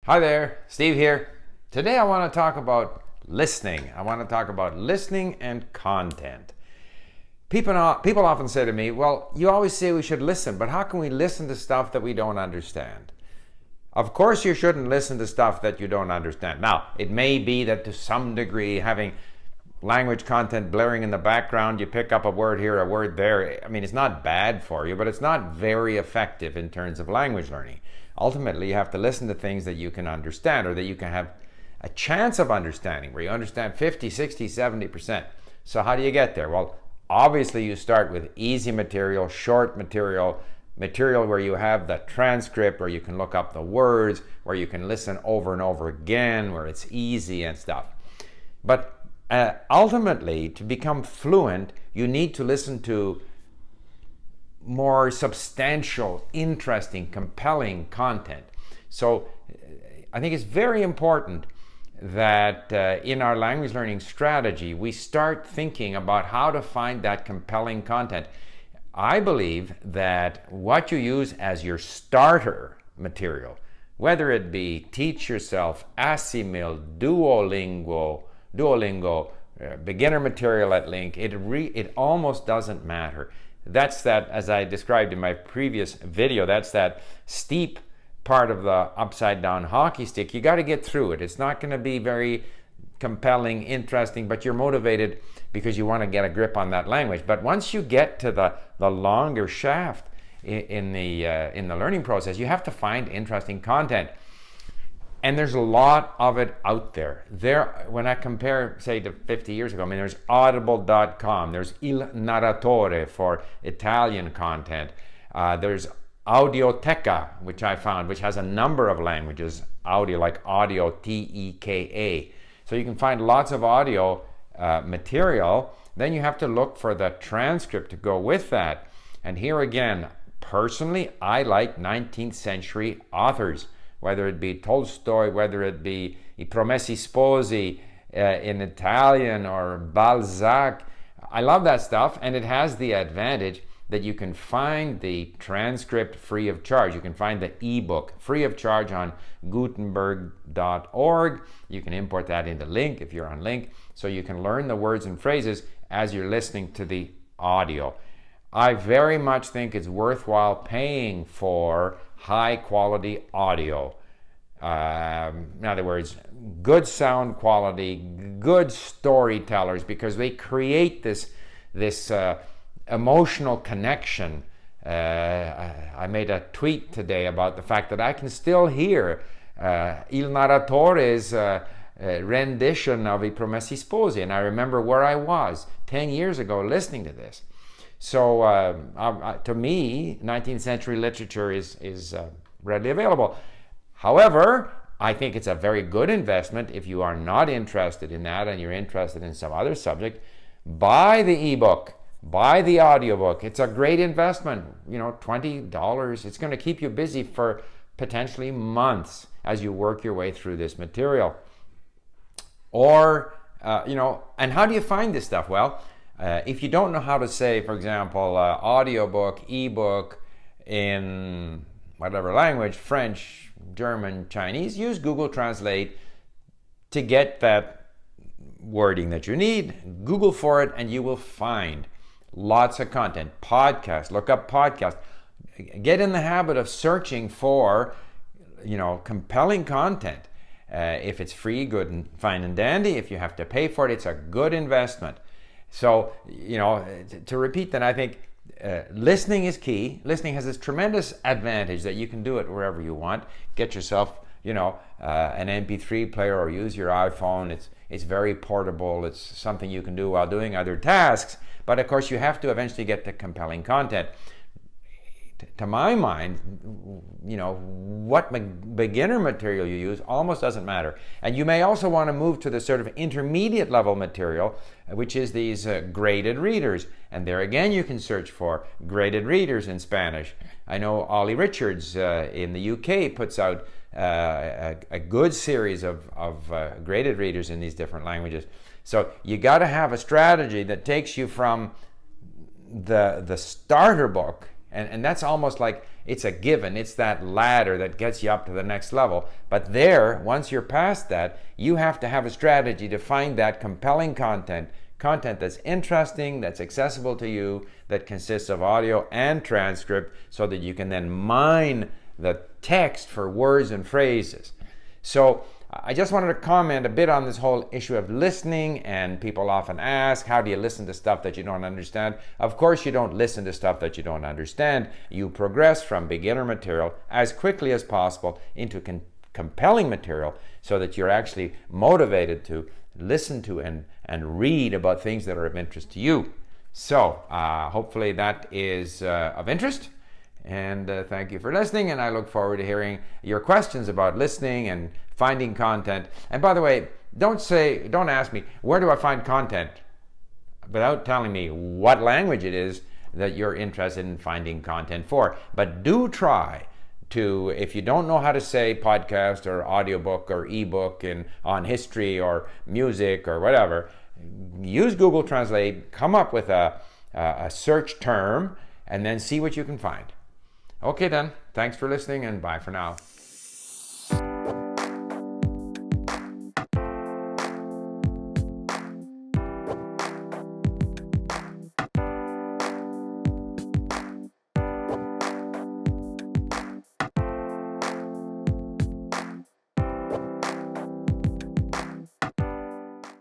Hi there, Steve here. Today I want to talk about listening. I want to talk about listening and content. People often say to me, well, you always say we should listen, but how can we listen to stuff that we don't understand? Of course you shouldn't listen to stuff that you don't understand. Now, it may be that to some degree, having language content blaring in the background, you pick up a word here, a word there. I mean, it's not bad for you, but it's not very effective in terms of language learning. Ultimately, you have to listen to things that you can understand or that you can have a chance of understanding, where you understand 50, 60, 70%. So how do you get there? Well, obviously you start with easy material, short material where you have the transcript, where you can look up the words, where you can listen over and over again, where it's easy and stuff. But ultimately, to become fluent, you need to listen to more substantial, interesting, compelling content. So I think it's very important that in our language learning strategy, we start thinking about how to find that compelling content. I believe that what you use as your starter material, whether it be Teach Yourself, Assimil, Duolingo, beginner material at Link, it almost doesn't matter. That's that, as I described in my previous video, that's that steep part of the upside down hockey stick. You got to get through it. It's not going to be very compelling, interesting, but you're motivated because you want to get a grip on that language. But once you get to the longer shaft in the learning process, you have to find interesting content. And there's a lot of it out there. When I compare, say, to 50 years ago, I mean, there's audible.com, there's Il Narratore for Italian content, there's Audioteca, which I found, which has a number of languages, audio, like audio, T-E-K-A. So you can find lots of audio material. Then you have to look for the transcript to go with that. And here again, personally, I like 19th century authors, whether it be Tolstoy, whether it be I Promessi Sposi in Italian, or Balzac. I love that stuff, and it has the advantage that you can find the transcript free of charge. You can find the ebook free of charge on Gutenberg.org. You can import that into Link if you're on Link, so you can learn the words and phrases as you're listening to the audio. I very much think it's worthwhile paying for high quality audio. In other words, good sound quality, good storytellers, because they create this emotional connection. I made a tweet today about the fact that I can still hear Il Narratore's rendition of I Promessi Sposi, and I remember where I was 10 years ago listening to this. So to me, 19th century literature is readily available. However, I think it's a very good investment if you are not interested in that and you're interested in some other subject. Buy the ebook, buy the audiobook. It's a great investment. $20. It's going to keep you busy for potentially months as you work your way through this material. Or, and how do you find this stuff? Well, if you don't know how to say, for example, audiobook, ebook in whatever language, French, German, Chinese, use Google Translate to get that wording that you need. Google for it and you will find lots of content. Podcast, look up podcast. Get in the habit of searching for, compelling content. If it's free, good and fine and dandy. If you have to pay for it, it's a good investment. So, to repeat that, I think listening is key. Listening has this tremendous advantage that you can do it wherever you want. Get yourself, an MP3 player or use your iPhone. It's very portable. It's something you can do while doing other tasks. But of course, you have to eventually get to compelling content. To my mind, what beginner material you use almost doesn't matter. And you may also want to move to the sort of intermediate level material, which is these graded readers. And there again, you can search for graded readers in Spanish. I know Ollie Richards in the UK puts out a good series of graded readers in these different languages. So you got to have a strategy that takes you from the starter book. And that's almost like It's a given. It's that ladder that gets you up to the next level. But there, once you're past that, you have to have a strategy to find that compelling content that's interesting, that's accessible to you, that consists of audio and transcript, so that you can then mine the text for words and phrases. So I just wanted to comment a bit on this whole issue of listening, and people often ask, how do you listen to stuff that you don't understand? Of course you don't listen to stuff that you don't understand. You progress from beginner material as quickly as possible into compelling material, so that you're actually motivated to listen to and read about things that are of interest to you. So hopefully that is of interest. And thank you for listening, and I look forward to hearing your questions about listening and finding content. And by the way, don't ask me, where do I find content, without telling me what language it is that you're interested in finding content for. But do try to, if you don't know how to say podcast or audiobook or ebook on history or music or whatever, use Google Translate, come up with a search term, and then see what you can find. Okay then, thanks for listening, and bye for now.